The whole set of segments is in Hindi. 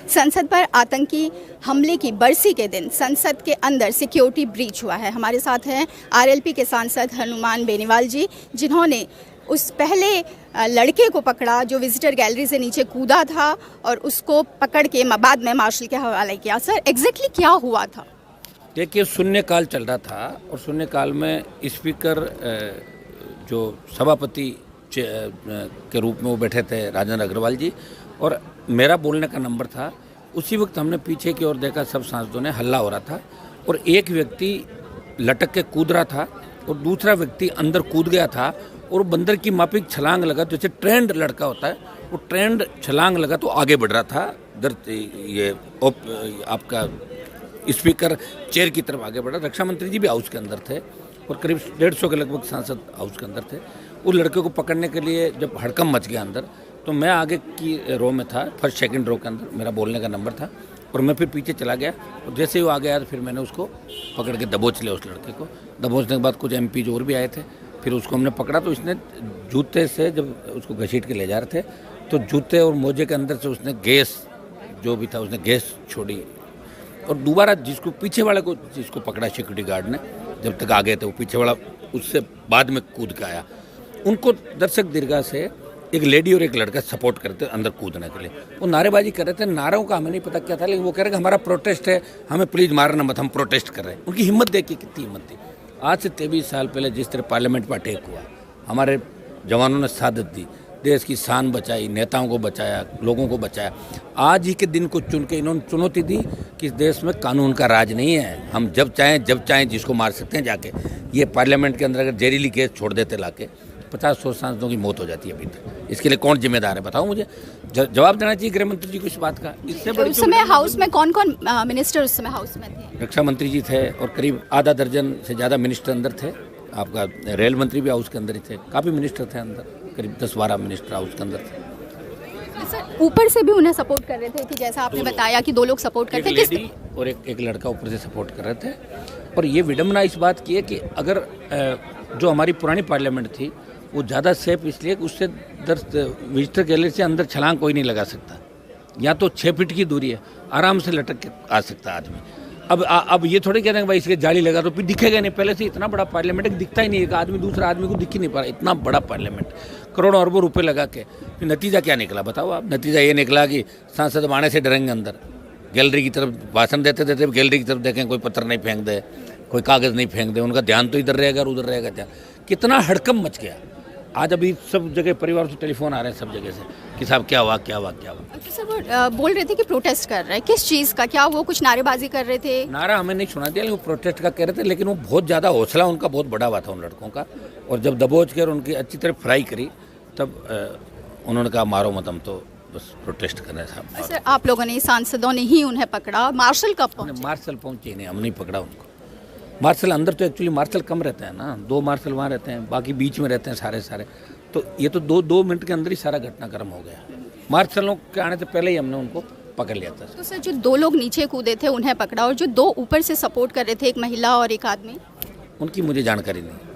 संसद पर आतंकी हमले की बरसी के दिन संसद के अंदर सिक्योरिटी ब्रीच हुआ है। हमारे साथ हैं आरएलपी के सांसद हनुमान बेनीवाल जी, जिन्होंने उस पहले लड़के को पकड़ा जो विजिटर गैलरी से नीचे कूदा था और उसको पकड़ के बाद में मार्शल के हवाले किया। सर, एग्जैक्टली क्या हुआ था? देखिए, शून्यकाल चल रहा था और शून्यकाल में स्पीकर जो सभापति के रूप में वो बैठे थे राजेंद्र अग्रवाल जी, और मेरा बोलने का नंबर था। उसी वक्त हमने पीछे की ओर देखा, सब सांसदों ने हल्ला हो रहा था और एक व्यक्ति लटक के कूद रहा था और दूसरा व्यक्ति अंदर कूद गया था और बंदर की माफिक छलांग लगा। जैसे ट्रेंड लड़का होता है, वो ट्रेंड छलांग लगा तो आगे बढ़ रहा था। ये आपका स्पीकर चेयर की तरफ आगे बढ़ा। रक्षा मंत्री जी भी हाउस के अंदर थे और करीब 150 के लगभग सांसद हाउस के अंदर थे। उस लड़के को पकड़ने के लिए जब हड़कंप मच गया अंदर, तो मैं आगे की रो में था, फर्स्ट सेकंड रो के अंदर मेरा बोलने का नंबर था और मैं फिर पीछे चला गया और जैसे ही वो आ गया तो फिर मैंने उसको पकड़ के दबोच लिया। उस लड़के को दबोचने के बाद कुछ MP जो और भी आए थे, फिर उसको हमने पकड़ा तो इसने जूते से जब उसको घसीट के ले जा रहे थे तो जूते और मोजे के अंदर से उसने गैस जो भी था उसने गैस छोड़ी और दोबारा जिसको पीछे वाले को जिसको पकड़ा सिक्योरिटी गार्ड ने, जब तक आ गए थे वो पीछे वाला उससे बाद में कूद के आया। उनको दर्शक दीर्घा से एक लेडी और एक लड़का सपोर्ट करते अंदर कूदने के लिए। वो नारेबाजी कर रहे थे। नारों का हमें नहीं पता क्या था, लेकिन वो कह रहे कि हमारा प्रोटेस्ट है, हमें प्लीज़ मारना मत, हम प्रोटेस्ट कर रहे हैं। उनकी हिम्मत देखिए कितनी हिम्मत थी। आज से 23 साल पहले जिस तरह पार्लियामेंट पर अटैक हुआ, हमारे जवानों ने शहादत दी, देश की शान बचाई, नेताओं को बचाया, लोगों को बचाया। आज ही के दिन को चुन के इन्होंने चुनौती दी कि इस देश में कानून का राज नहीं है, हम जब चाहें जिसको मार सकते हैं जाके। ये पार्लियामेंट के अंदर अगर जहरीली गैस छोड़ देते लाके 50-100 सांसदों की मौत हो जाती है अभी तक। इसके लिए कौन जिम्मेदार है बताओ मुझे, जवाब देना चाहिए गृह मंत्री जी को इस बात का। इससे बड़ी उस समय हाउस में कौन कौन मिनिस्टर उस समय हाउस में थे? रक्षा मंत्री जी थे और करीब आधा दर्जन से ज़्यादा मिनिस्टर अंदर थे। आपका रेल मंत्री भी हाउस के अंदर ही थे, काफ़ी मिनिस्टर थे अंदर, करीब 10-12 मिनिस्टर हाउस के अंदर थे। सर, ऊपर से भी उन्हें सपोर्ट कर रहे थे कि जैसा आपने बताया कि 2 लोग सपोर्ट करते थे, एक लेडी और एक लड़का ऊपर से सपोर्ट कर रहे थे। और ये विडम्बना इस बात की है कि अगर जो हमारी पुरानी पार्लियामेंट थी वो ज़्यादा सेफ इसलिए कि उससे विजिटर गैलरी से अंदर छलांग कोई नहीं लगा सकता। या तो 6 फीट की दूरी है, आराम से लटक के आ सकता आदमी। अब ये थोड़े कहते हैं भाई इसके जाली लगा तो फिर दिखेगा नहीं। पहले से इतना बड़ा पार्लियामेंट दिखता ही नहीं, एक आदमी दूसरा आदमी को दिख ही नहीं पा रहा। इतना बड़ा पार्लियामेंट, करोड़ों अरबों रुपए लगा के, फिर नतीजा क्या निकला बताओ आप? नतीजा ये निकला कि सांसद आने से डरेंगे अंदर, गैलरी की तरफ भाषण देते देते गैलरी की तरफ देखें, कोई पत्थर नहीं फेंक दे, कोई कागज़ नहीं फेंक दे, उनका ध्यान तो इधर रहेगा और उधर रहेगा ध्यान। कितना हड़कंप मच गया। आज अभी सब जगह परिवार से टेलीफोन आ रहे हैं सब जगह से कि साहब क्या हुआ क्या हुआ क्या हुआ। तो सर, वो बोल रहे थे कि प्रोटेस्ट कर रहे हैं, किस चीज़ का? क्या वो कुछ नारेबाजी कर रहे थे? नारा हमें नहीं सुना दिया, लेकिन वो प्रोटेस्ट का कह रहे थे। लेकिन वो बहुत ज़्यादा हौसला उनका बहुत बड़ा हुआ था उन लड़कों का, और जब दबोच कर उनकी अच्छी तरह फ्राई करी तब उन्होंने कहा मारो मत, हम तो बस प्रोटेस्ट कर रहे हैं। सर, आप लोगों ने, सांसदों ने ही उन्हें पकड़ा, मार्शल कब पहुंचे? मार्शल पहुंचे नहीं, हम नहीं पकड़ा उनको। मार्शल अंदर तो एक्चुअली मार्शल कम रहते हैं ना, 2 मार्शल वहाँ रहते हैं, बाकी बीच में रहते हैं सारे। तो ये तो 2 मिनट के अंदर ही सारा घटनाक्रम हो गया। मार्शलों के आने से पहले ही हमने उनको पकड़ लिया था। तो सर, जो 2 लोग नीचे कूदे थे उन्हें पकड़ा, और जो 2 ऊपर से सपोर्ट कर रहे थे, एक महिला और एक आदमी, उनकी मुझे जानकारी नहीं।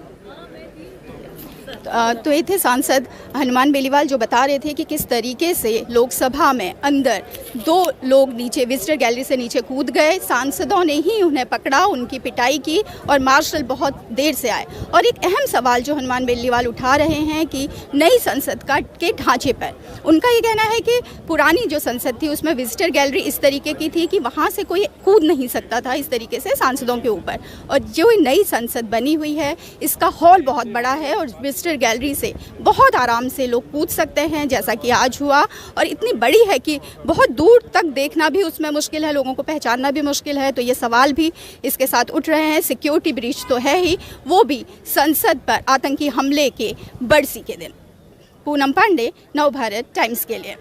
तो ये थे सांसद हनुमान बेनीवाल जो बता रहे थे कि किस तरीके से लोकसभा में अंदर 2 लोग नीचे विजिटर गैलरी से नीचे कूद गए, सांसदों ने ही उन्हें पकड़ा, उनकी पिटाई की और मार्शल बहुत देर से आए। और एक अहम सवाल जो हनुमान बेनीवाल उठा रहे हैं कि नई संसद के ढांचे पर उनका ये कहना है कि पुरानी जो संसद थी उसमें विजिटर गैलरी इस तरीके की थी कि वहाँ से कोई कूद नहीं सकता था इस तरीके से सांसदों के ऊपर, और जो नई संसद बनी हुई है इसका हॉल बहुत बड़ा है और विजिटर गैलरी से बहुत आराम से लोग कूद सकते हैं, जैसा कि आज हुआ। और इतनी बड़ी है कि बहुत दूर तक देखना भी उसमें मुश्किल है, लोगों को पहचानना भी मुश्किल है। तो ये सवाल भी इसके साथ उठ रहे हैं। सिक्योरिटी ब्रीच तो है ही, वो भी संसद पर आतंकी हमले के बरसी के दिन। पूनम पांडे, नवभारत टाइम्स के लिए।